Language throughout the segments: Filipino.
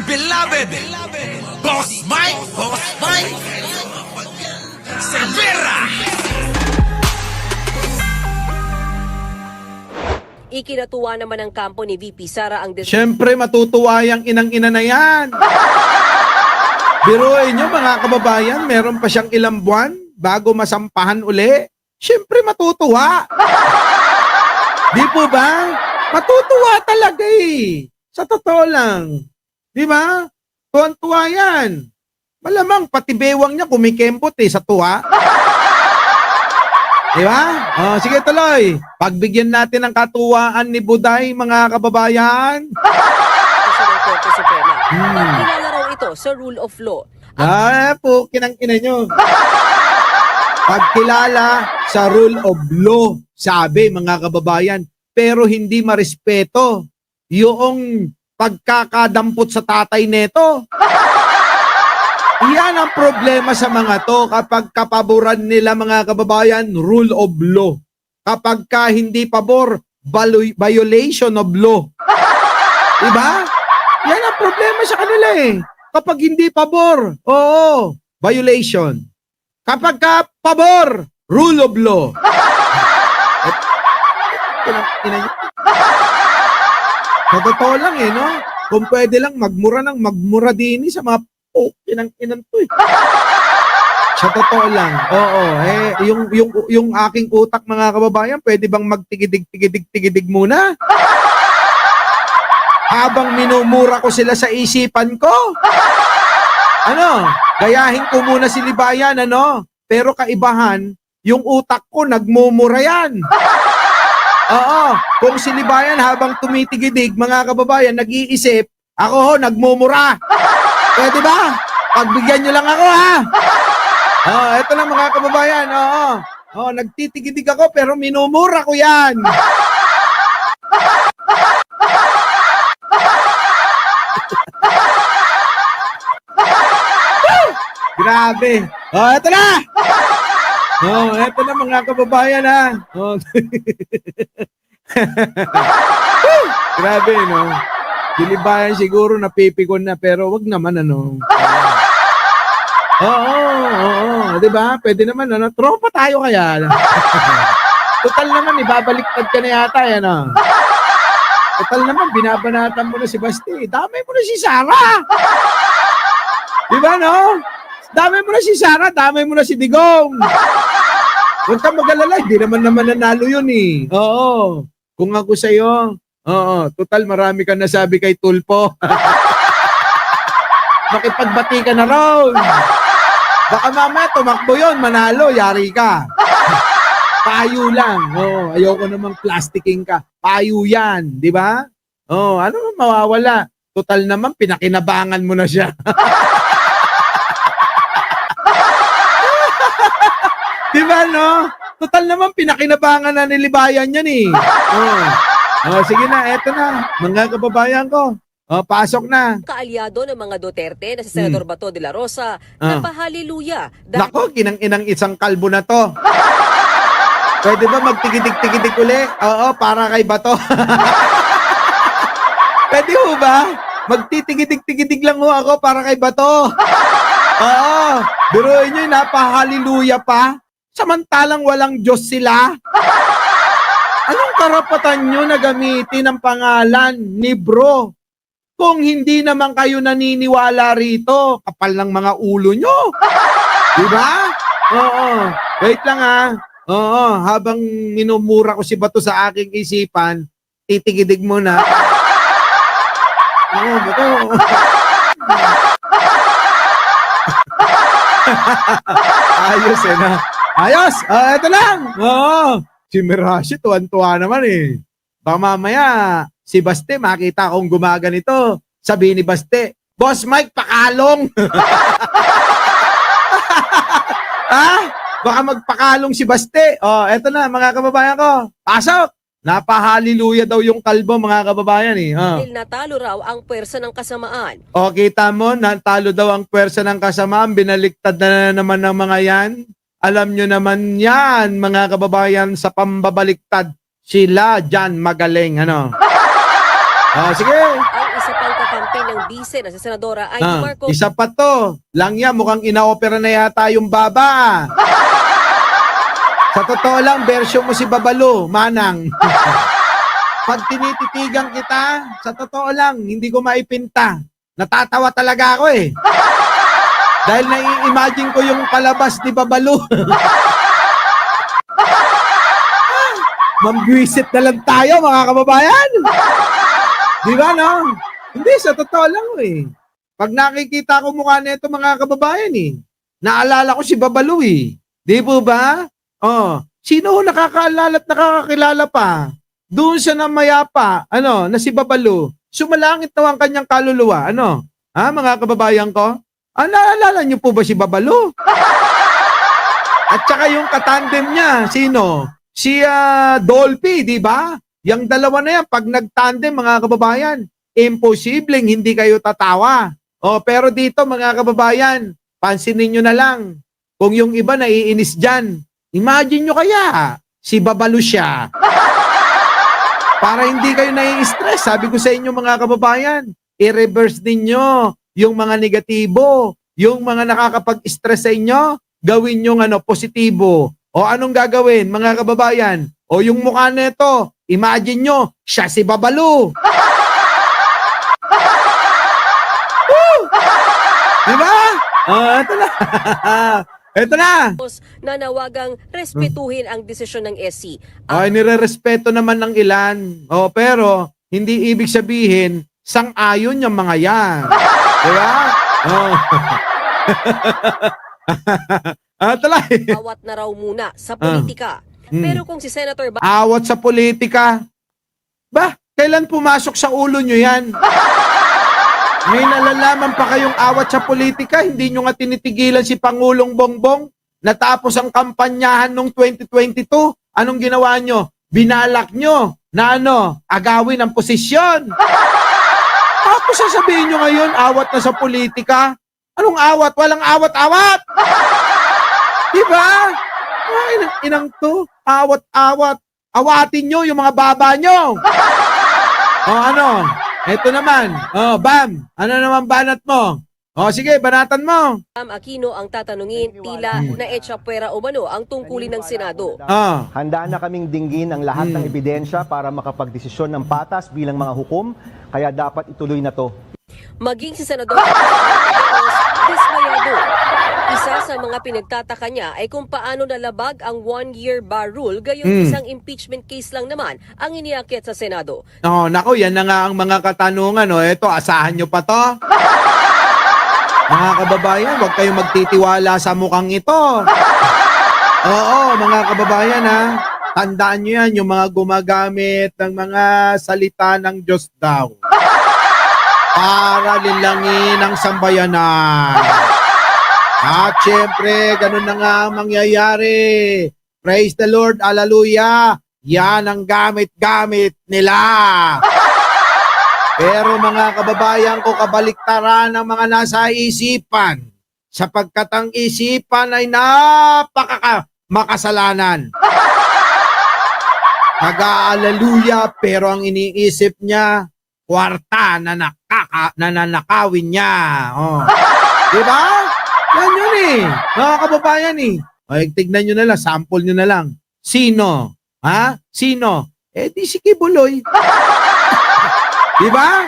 beloved Boss Mike Cervera. Ikinatuwa naman ng kampo ni VP Sara ang Siyempre matutuwa yung inang-ina na yan. Biruin nyo mga kababayan, meron pa siyang ilang buwan bago masampahan uli. Siyempre matutuwa. Di po ba? Matutuwa talaga eh. Sa totoo lang. Di ba? Tuwan-tuwa yan. Malamang pati bewang niya kumikembot eh sa tuwa. Di ba? Oh, sige tuloy. Pagbigyan natin ng katuwaan ni Buday, mga kababayan. Sa ng Korte Suprema. Kilala raw ito sa rule of law. Po, kinang-ina nyo. Pagkilala sa rule of law, sabi mga kababayan, pero hindi marespeto yung pagkakadampot sa tatay neto. Yan ang problema sa mga to kapag kapaboran nila mga kababayan, rule of law. Kapag ka hindi pabor, violation of law. Diba? Yan ang problema sa kanila eh. Kapag hindi pabor, oo, violation. Kapag ka pabor, rule of law. Sa totoo lang eh, no? Kung pwede lang magmura din sa mga inang to eh. Sa totoo lang. Oo, yung aking utak mga kababayan, pwede bang magtigidig muna? Habang minumura ko sila sa isipan ko. Ano? Gayahin ko muna si Libayan, ano? Pero kaibahan, yung utak ko nagmumura yan. Oo, kung si Libayan habang tumitigidig, mga kababayan, nag-iisip, ako ho, nagmumura. Pwede ba? Pagbigyan nyo lang ako, ha? Eto lang mga kababayan, nagtitigidig ako pero minumura ko yan. Grabe. Eto na! Eto na mga kababayan, ha? Grabe, no? Dilibayan siguro napipikon na pero wag naman ano. Oo, 'di ba? Pwede naman ano, tropa tayo kaya. Total naman ibabaliktad ka na yata yan ah. Total naman binabanatan mo na si Basti. Damay mo na si Sara. 'Di ba no? Damay mo na si Sara, damay mo na si Digong. Huwag kang mag-alala, hindi naman nanalo yun eh. Oo. Kung ako sa'yo, total marami ka nasabi kay Tulpo. Makipagbati ka na raw. Baka mamaya tumakbo yun, manalo, yari ka. Payo lang. Ayoko namang plastiking ka. Payo yan, di ba? Ano mawawala? Total naman, pinakinabangan mo na siya. Di ba, no? Total naman, pinakinabangan na nilibayan yan eh. Sige na, eto na. Mga kababayan ko. Pasok na. Kaalyado ng mga Duterte na si Senador Bato de la Rosa napahaliluya. Nako, kinang-inang isang kalbo na to. Pwede ba magtigidig-tigidig uli? Oo, para kay Bato. Pwede ho ba? Magtitigidig-tigidig lang ho ako para kay Bato. Oo, biruin nyo, napahaliluya pa. Samantalang walang Diyos sila. Anong karapatan nyo na gamitin ang pangalan ni Bro? Kung hindi naman kayo naniniwala rito, kapal ng mga ulo nyo. Diba? Oo. Wait lang ha. Oo. Habang minumura ko si Bato sa aking isipan, titigidig mo na. Oo, Bato. Ayos eh na. Ayos! Ito lang! Oo. Si Mirashi, tuwan-tuwa naman eh. Baka mamaya, si Baste, makita akong gumaganito. Sabi ni Baste, Boss Mike, pakalong! Ha? Baka magpakalong si Baste. Eto na, mga kababayan ko. Pasok! Napahaliluya daw yung kalbo, mga kababayan eh. Dahil natalo raw ang pwersa ng kasamaan. Kita mo, natalo daw ang pwersa ng kasamaan. Binaliktad na naman ng mga yan. Alam nyo naman yan, mga kababayan, sa pambabaliktad, sila dyan magaling, ano? Sige. Ang isa pang kakampi ng bise na si Senadora Amy Marcos. Isa pa to. Langya, mukhang inaopera na yata yung baba. Sa totoo lang, version mo si Babalo, Manang. Pag tinititigan kita, sa totoo lang, hindi ko maipinta. Natatawa talaga ako eh. Dahil nai-imagine ko yung palabas ni Babalo. Mambwisit na lang tayo, mga kababayan. Di ba, no? Hindi, sa totoo lang eh. Pag nakikita ko mukha nito mga kababayan eh, naalala ko si Babalo eh. Di po ba? Oh, sino ho nakakaalala at nakakakilala pa? Doon siya na mayapa, na si Babalo. Sumalangit na ang kanyang kaluluwa. Mga kababayan ko? Naalala niyo po ba si Babalo? At saka yung katandem niya, sino? Si Dolphy, di ba? Yang dalawa na yan, pag nagtandem, mga kababayan, imposibleng hindi kayo tatawa. Pero dito, mga kababayan, pansinin nyo na lang. Kung yung iba naiinis dyan, imagine nyo kaya, si Babalo siya. Para hindi kayo nai-stress, sabi ko sa inyo mga kababayan, i-reverse ninyo yung mga negatibo, yung mga nakakapag-stress sa inyo, gawin yung positibo. O anong gagawin mga kababayan? O yung mukha nito, imagine nyo, siya si Babalo. Diba? Ito na. Ito na. Nanawagang respetuhin ang desisyon ng SC. Nire-respeto naman ng ilan. Pero hindi ibig sabihin sang-ayon yung mga yan. Diba? Awat na raw muna sa politika. Pero kung si Senator awat sa politika? Kailan pumasok sa ulo nyo yan? May nalalaman pa kayong awat sa politika, hindi nyo nga tinitigilan si Pangulong Bongbong. Natapos ang kampanyahan noong 2022. Anong ginawa nyo? Binalak nyo na agawin ang posisyon. Tapos sasabihin nyo ngayon, awat na sa politika? Anong awat? Walang awat-awat! Diba? Inang to, awat-awat. Awatin nyo yung mga baba nyo. Ito naman. Bam. Ano naman banat mo? Sige, banatan mo. Aquino ang tatanungin, tila na etsapuera umano ang tungkulin ng Senado. Handa na kaming dinggin ang lahat ng ebidensya para makapagdesisyon ng patas bilang mga hukom, kaya dapat ituloy na to. Maging si Senador dismayado. Isa sa mga pinagtataka niya ay kung paano nalabag ang one-year bar rule, gayon isang impeachment case lang naman ang iniakyat sa Senado. Nako, yan na nga ang mga katanungan. Ito, asahan nyo pa to. Mga kababayan, huwag kayong magtitiwala sa mukhang ito. Mga kababayan tandaan nyo yan, yung mga gumagamit ng mga salita ng Diyos daw. Para lilangin ang sambayanan. At syempre, ganun na nga ang mangyayari. Praise the Lord, hallelujah. Yan ang gamit-gamit nila. Pero mga kababayan ko, kabaliktaran ng mga nasa isipan. Sapagkat ang isipan ay makasalanan. Nag-aalaleluya, pero ang iniisip niya, kwarta na nanakawin niya. Diba? Yan yun mga kababayan tignan nyo na lang, sample nyo na lang. Sino? Sino? Di si Kibuloy. Diba?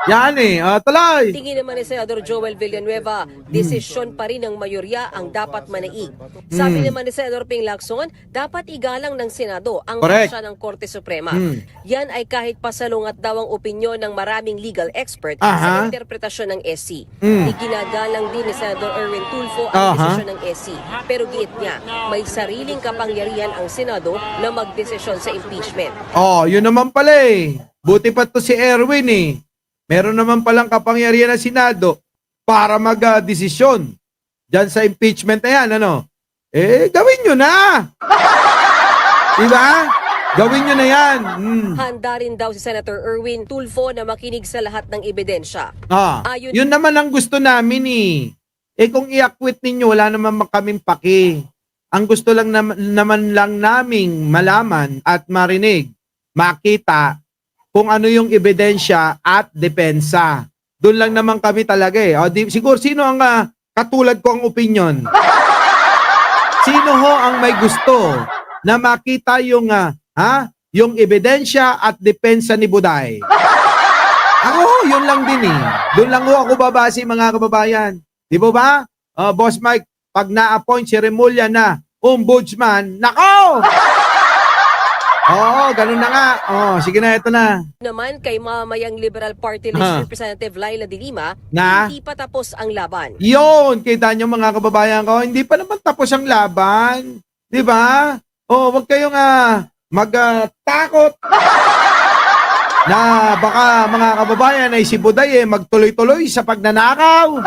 Yan tuloy. Tingin naman ni Senador Joel Villanueva, desisyon pa rin ng mayorya ang dapat manaig. Sabi naman ni Senador Ping Lacson, dapat igalang ng Senado ang pasya ng Korte Suprema. Yan ay kahit pasalungat daw ang opinyon ng maraming legal expert sa interpretasyon ng SC. Iginagalang din ni Senador Erwin Tulfo ang desisyon ng SC. Pero giit niya, may sariling kapangyarihan ang Senado na magdesisyon sa impeachment. Yun naman pala Buti pa to si Erwin Meron naman palang kapangyarihan ng Senado para mag-desisyon dyan sa impeachment na yan, gawin nyo na! Diba? Gawin nyo na yan. Handa rin daw si Senator Erwin Tulfo na makinig sa lahat ng ebidensya. Yun naman ang gusto namin kung i-acquit ninyo, wala naman kaming paki. Ang gusto lang naman lang naming malaman at marinig, makita, kung ano yung ebidensya at depensa. doon lang naman kami talaga eh. O, siguro sino ang katulad ko ang opinion? Sino ho ang may gusto na makita yung yung ebidensya at depensa ni Buday? Ako, yun lang din eh. Doon lang ho ako babase, mga kababayan. Di ba? Boss Mike, pag na-appoint si Remulla na ombudsman, nako! Oo, ganun na nga. Sige na, ito na. Naman kay mamayang Liberal Party List Representative Laila de Lima, Na? hindi pa tapos ang laban. Yun, kita nyo mga kababayan ko, hindi pa naman tapos ang laban. Di ba? Wag kayong magtakot na baka mga kababayan ay si Buday magtuloy-tuloy sa pagnanakaw.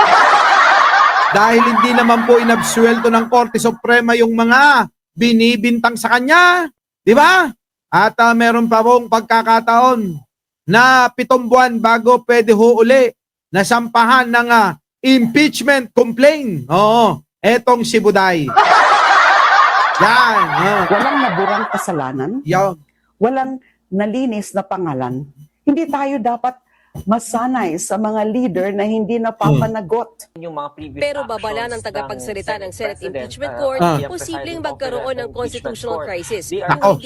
Dahil hindi naman po inabsuelto ng Korte Suprema yung mga binibintang sa kanya. Di ba? At meron pa pong pagkakataon na 7 buwan bago pwede ho uli na sampahan ng impeachment complaint. Oo, etong si Buday. Yan. Walang naburang kasalanan, Yan. walang nalinis na pangalan. Hindi tayo dapat masanay sa mga leader na hindi napapanagot. Yung mga previous Pero babala ng actions tagapagsalita ng Senate President, Impeachment Court, posibleng magkaroon ng constitutional crisis. Ako.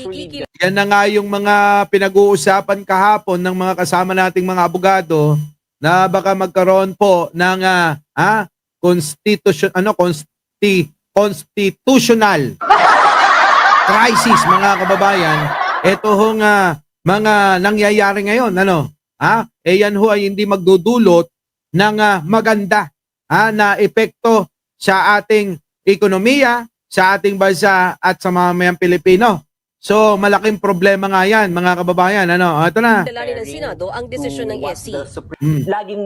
Yan na nga yung mga pinag-uusapan kahapon ng mga kasama nating mga abogado na baka magkaroon po ng constitutional crisis, mga kababayan. Ito hong mga nangyayari ngayon, yan ho ay hindi magdudulot ng maganda na epekto sa ating ekonomiya, sa ating bansa at sa mamayang Pilipino. So, malaking problema nga yan, mga kababayan. Ito na. Dalali ng Senado ang desisyon ng SC. Laging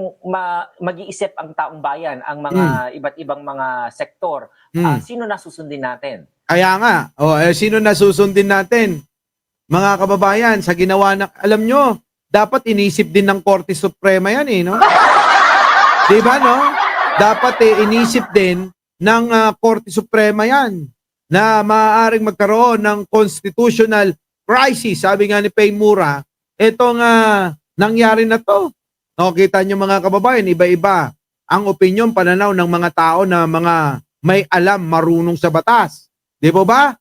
mag-iisip ang taong bayan, ang mga iba't ibang mga sektor. Sino na susundin natin? Kaya nga, sino na susundin natin? Mga kababayan, sa ginawa na, alam nyo, dapat inisip din ng Korte Suprema yan no? Diba, no? Dapat inisip din ng Korte Suprema yan na maaaring magkaroon ng constitutional crisis. Sabi nga ni Pay Mura, etong nangyari na to. Kita nyo mga kababayan, iba-iba ang opinion, pananaw ng mga tao na mga may alam, marunong sa batas. Di ba?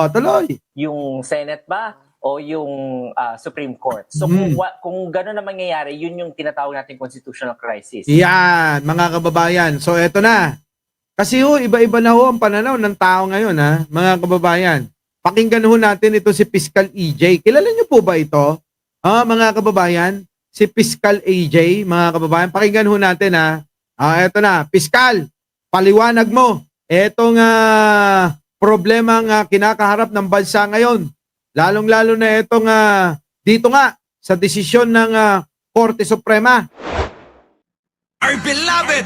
Tuloy. Yung Senate ba? O yung Supreme Court. So kung gano'n na mangyayari, yun yung tinatawag natin constitutional crisis. Yan, mga kababayan. So eto na. Kasi iba-iba na ang pananaw ng tao ngayon, mga kababayan. Pakinggan natin ito si Fiscal EJ. Kilala niyo po ba ito? Mga kababayan, si Fiscal AJ, mga kababayan. Pakinggan natin eto na, Fiscal, paliwanag mo. Etong problema nga kinakaharap ng bansa ngayon. Lalong-lalo na itong dito nga sa desisyon ng Korte Suprema. Our beloved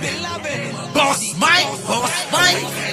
Boss Mike! Boss Mike!